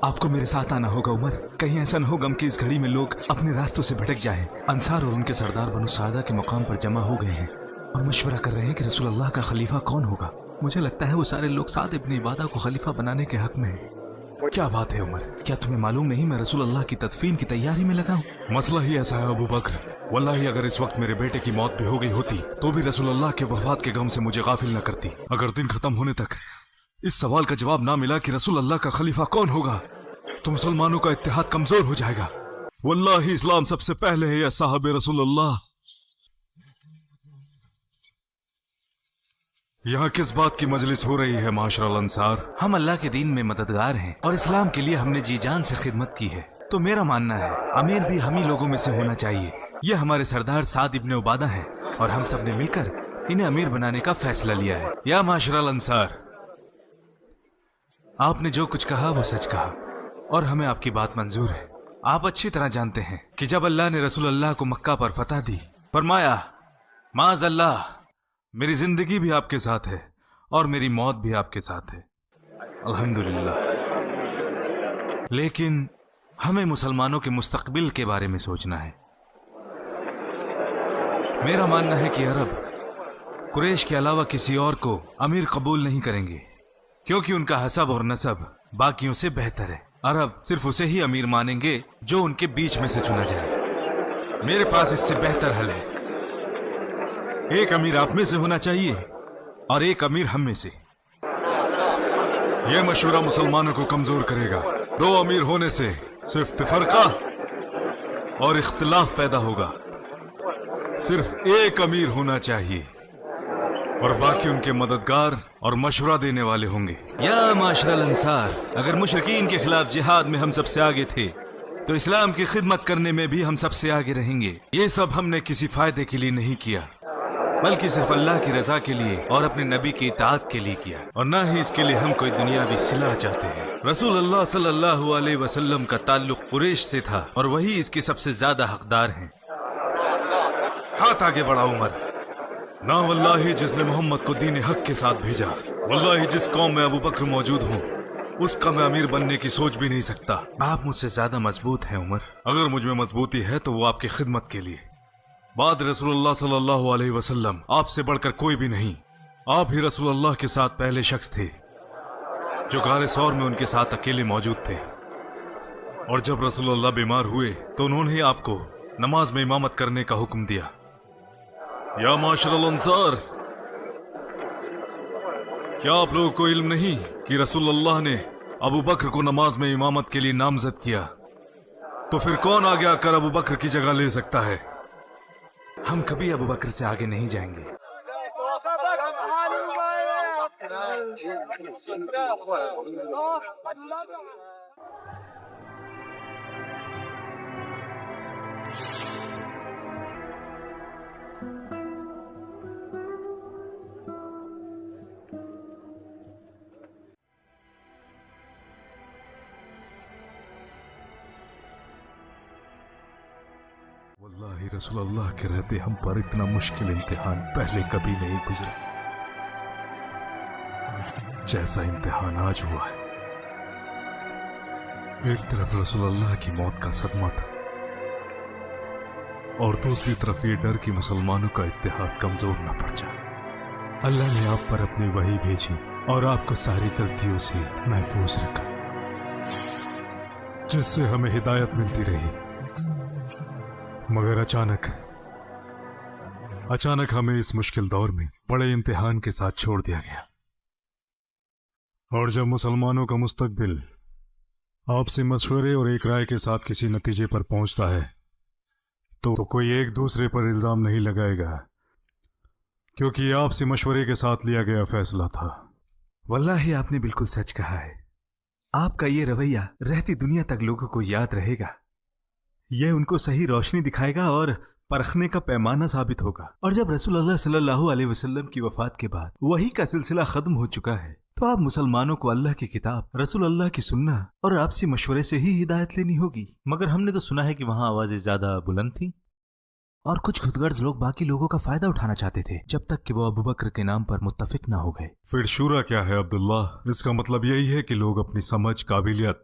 آپ کو میرے ساتھ آنا ہوگا عمر. کہیں ایسا نہ ہو غم کی اس گھڑی میں لوگ اپنے راستوں سے بھٹک جائیں. انصار اور ان کے سردار بنو سعدہ کے مقام پر جمع ہو گئے ہیں اور مشورہ کر رہے ہیں کہ رسول اللہ کا خلیفہ کون ہوگا. مجھے لگتا ہے وہ سارے لوگ سعد ابن عبادہ کو خلیفہ بنانے کے حق میں ہیں. کیا بات ہے عمر, کیا تمہیں معلوم نہیں میں رسول اللہ کی تدفین کی تیاری میں لگا ہوں؟ مسئلہ ہی ایسا ہے ابو بکر, واللہ اگر اس وقت میرے بیٹے کی موت بھی ہو گئی ہوتی تو بھی رسول اللہ کے وفات کے غم سے مجھے غافل نہ کرتی. اگر دن ختم ہونے تک اس سوال کا جواب نہ ملا کہ رسول اللہ کا خلیفہ کون ہوگا تو مسلمانوں کا اتحاد کمزور ہو جائے گا. واللہ اسلام سب سے پہلے ہے یا صاحب رسول اللہ. یہاں کس بات کی مجلس ہو رہی ہے معاشر الانصار؟ ہم اللہ کے دین میں مددگار ہیں اور اسلام کے لیے ہم نے جی جان سے خدمت کی ہے. تو میرا ماننا ہے امیر بھی ہم ہی لوگوں میں سے ہونا چاہیے. یہ ہمارے سردار سعد ابن عبادہ ہیں اور ہم سب نے مل کر انہیں امیر بنانے کا فیصلہ لیا ہے. یا معاشر الانصار, آپ نے جو کچھ کہا وہ سچ کہا اور ہمیں آپ کی بات منظور ہے. آپ اچھی طرح جانتے ہیں کہ جب اللہ نے رسول اللہ کو مکہ پر فتح دی, فرمایا معاذ اللہ میری زندگی بھی آپ کے ساتھ ہے اور میری موت بھی آپ کے ساتھ ہے. الحمدللہ. لیکن ہمیں مسلمانوں کے مستقبل کے بارے میں سوچنا ہے. میرا ماننا ہے کہ عرب قریش کے علاوہ کسی اور کو امیر قبول نہیں کریں گے کیونکہ ان کا حسب اور نسب باقیوں سے بہتر ہے. عرب صرف اسے ہی امیر مانیں گے جو ان کے بیچ میں سے چنا جائے. میرے پاس اس سے بہتر حل ہے. ایک امیر آپ میں سے ہونا چاہیے اور ایک امیر ہم میں سے. یہ مشورہ مسلمانوں کو کمزور کرے گا. دو امیر ہونے سے صرف تفرقہ اور اختلاف پیدا ہوگا. صرف ایک امیر ہونا چاہیے اور باقی ان کے مددگار اور مشورہ دینے والے ہوں گے. یا معاشر الانصار, اگر مشرکین کے خلاف جہاد میں ہم سب سے آگے تھے تو اسلام کی خدمت کرنے میں بھی ہم سب سے آگے رہیں گے. یہ سب ہم نے کسی فائدے کے لیے نہیں کیا بلکہ صرف اللہ کی رضا کے لیے اور اپنے نبی کی اطاعت کے لیے کیا, اور نہ ہی اس کے لیے ہم کوئی دنیاوی صلح چاہتے ہیں. رسول اللہ صلی اللہ علیہ وسلم کا تعلق قریش سے تھا اور وہی اس کے سب سے زیادہ حقدار ہیں. ہاتھ آگے بڑھا عمر. نہ واللہ جس نے محمد کو دین حق کے ساتھ بھیجا, واللہ جس قوم میں ابو بکر موجود ہوں اس کا میں امیر بننے کی سوچ بھی نہیں سکتا. آپ مجھ سے زیادہ مضبوط ہیں عمر. اگر مجھ میں مضبوطی ہے تو وہ آپ کی خدمت کے لیے. بعد رسول اللہ صلی اللہ علیہ وسلم آپ سے بڑھ کر کوئی بھی نہیں. آپ ہی رسول اللہ کے ساتھ پہلے شخص تھے جو غار ثور میں ان کے ساتھ اکیلے موجود تھے, اور جب رسول اللہ بیمار ہوئے تو انہوں نے آپ کو نماز میں امامت کرنے کا حکم دیا. یا معاشر الانصار, کیا آپ لوگوں کو علم نہیں کہ رسول اللہ نے ابو بکر کو نماز میں امامت کے لیے نامزد کیا؟ تو پھر کون آگے آ کر ابو بکر کی جگہ لے سکتا ہے؟ ہم کبھی ابو بکر سے آگے نہیں جائیں گے. واللہ رسول اللہ کے رہتے ہم پر اتنا مشکل امتحان پہلے کبھی نہیں گزرا جیسا امتحان آج ہوا ہے. ایک طرف رسول اللہ کی موت کا صدمہ تھا اور دوسری طرف یہ ڈر کہ مسلمانوں کا اتحاد کمزور نہ پڑ جائے. اللہ نے آپ پر اپنی وحی بھیجی اور آپ کو ساری غلطیوں سے محفوظ رکھا جس سے ہمیں ہدایت ملتی رہی. مگر اچانک ہمیں اس مشکل دور میں بڑے امتحان کے ساتھ چھوڑ دیا گیا. اور جب مسلمانوں کا مستقبل آپ سے مشورے اور ایک رائے کے ساتھ کسی نتیجے پر پہنچتا ہے تو کوئی ایک دوسرے پر الزام نہیں لگائے گا کیونکہ یہ آپ سے مشورے کے ساتھ لیا گیا فیصلہ تھا. واللہ آپ نے بالکل سچ کہا ہے. آپ کا یہ رویہ رہتی دنیا تک لوگوں کو یاد رہے گا. یہ ان کو صحیح روشنی دکھائے گا اور پرکھنے کا پیمانہ ثابت ہوگا. اور جب رسول اللہ صلی اللہ علیہ وسلم کی وفات کے بعد وحی کا سلسلہ ختم ہو چکا ہے تو آپ مسلمانوں کو اللہ کی کتاب, رسول اللہ کی سننا اور آپسی مشورے سے ہی ہدایت لینی ہوگی. مگر ہم نے تو سنا ہے کہ وہاں آوازیں زیادہ بلند تھیں اور کچھ خود غرض لوگ باقی لوگوں کا فائدہ اٹھانا چاہتے تھے جب تک کہ وہ ابو بکر کے نام پر متفق نہ ہو گئے. پھر شورا کیا ہے عبداللہ؟ اس کا مطلب یہی ہے کہ لوگ اپنی سمجھ, قابلیت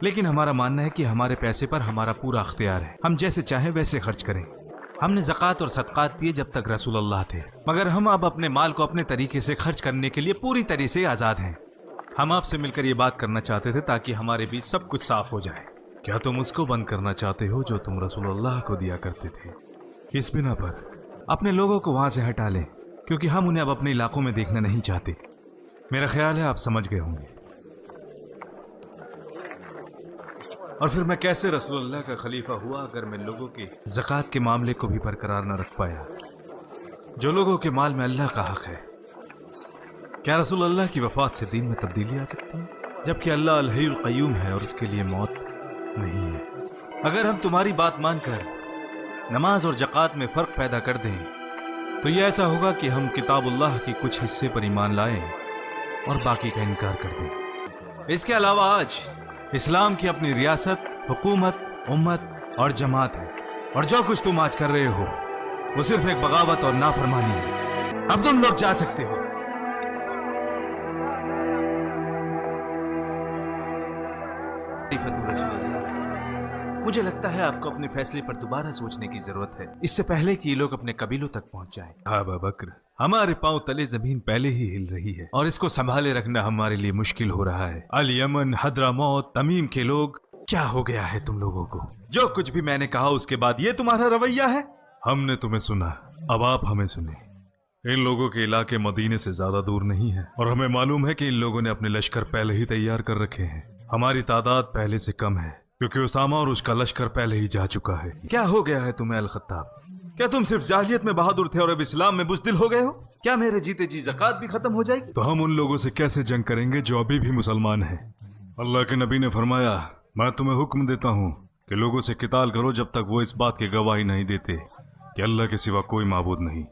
لیکن ہمارا ماننا ہے کہ ہمارے پیسے پر ہمارا پورا اختیار ہے، ہم جیسے چاہیں ویسے خرچ کریں۔ ہم نے زکوٰۃ اور صدقات دیے جب تک رسول اللہ تھے، مگر ہم اب اپنے مال کو اپنے طریقے سے خرچ کرنے کے لیے پوری طرح سے آزاد ہیں۔ ہم آپ سے مل کر یہ بات کرنا چاہتے تھے تاکہ ہمارے بیچ سب کچھ صاف ہو جائے۔ کیا تم اس کو بند کرنا چاہتے ہو جو تم رسول اللہ کو دیا کرتے تھے؟ کس بنا پر؟ اپنے لوگوں کو وہاں سے ہٹا لیں، کیونکہ ہم انہیں اب اپنے علاقوں میں دیکھنا نہیں چاہتے۔ میرا خیال ہے آپ سمجھ گئے ہوں گے۔ اور پھر میں کیسے رسول اللہ کا خلیفہ ہوا اگر میں لوگوں کے زکوٰۃ کے معاملے کو بھی برقرار نہ رکھ پایا، جو لوگوں کے مال میں اللہ کا حق ہے؟ کیا رسول اللہ کی وفات سے دین میں تبدیلی آ سکتی ہے؟ جبکہ اللہ الحی القیوم ہے اور اس کے لیے موت نہیں ہے۔ اگر ہم تمہاری بات مان کر نماز اور زکوٰۃ میں فرق پیدا کر دیں تو یہ ایسا ہوگا کہ ہم کتاب اللہ کے کچھ حصے پر ایمان لائیں اور باقی کا انکار کر دیں۔ اس کے علاوہ آج اسلام کی اپنی ریاست، حکومت، امت اور جماعت ہے، اور جو کچھ تم آج کر رہے ہو وہ صرف ایک بغاوت اور نافرمانی ہے۔ اب تم لوگ جا سکتے ہو۔ رسول اللہ، مجھے لگتا ہے آپ کو اپنے فیصلے پر دوبارہ سوچنے کی ضرورت ہے، اس سے پہلے کہ یہ لوگ اپنے قبیلوں تک پہنچ جائیں۔ ابا بکر، ہمارے پاؤں تلے زمین پہلے ہی ہل رہی ہے اور اس کو سنبھالے رکھنا ہمارے لیے مشکل ہو رہا ہے۔ الیمن، حضرموت، تمیم کے لوگ، کیا ہو گیا ہے تم لوگوں کو؟ جو کچھ بھی میں نے کہا اس کے بعد یہ تمہارا رویہ ہے؟ ہم نے تمہیں سنا، اب آپ ہمیں سنیں۔ ان لوگوں کے علاقے مدینے سے زیادہ دور نہیں ہے، اور ہمیں معلوم ہے کہ ان لوگوں نے اپنے لشکر پہلے ہی تیار کر رکھے ہیں۔ ہماری تعداد پہلے سے کم ہے کیونکہ اسامہ اور اس کا لشکر پہلے ہی جا چکا ہے۔ کیا ہو گیا ہے تمہیں الخطاب؟ کیا تم صرف جاہلیت میں بہادر تھے اور اب اسلام میں بزدل ہو گئے ہو؟ کیا میرے جیتے جی زکوٰۃ بھی ختم ہو جائے گی؟ تو ہم ان لوگوں سے کیسے جنگ کریں گے جو ابھی بھی مسلمان ہیں؟ اللہ کے نبی نے فرمایا، میں تمہیں حکم دیتا ہوں کہ لوگوں سے قتال کرو جب تک وہ اس بات کی گواہی نہیں دیتے کہ اللہ کے سوا کوئی معبود نہیں۔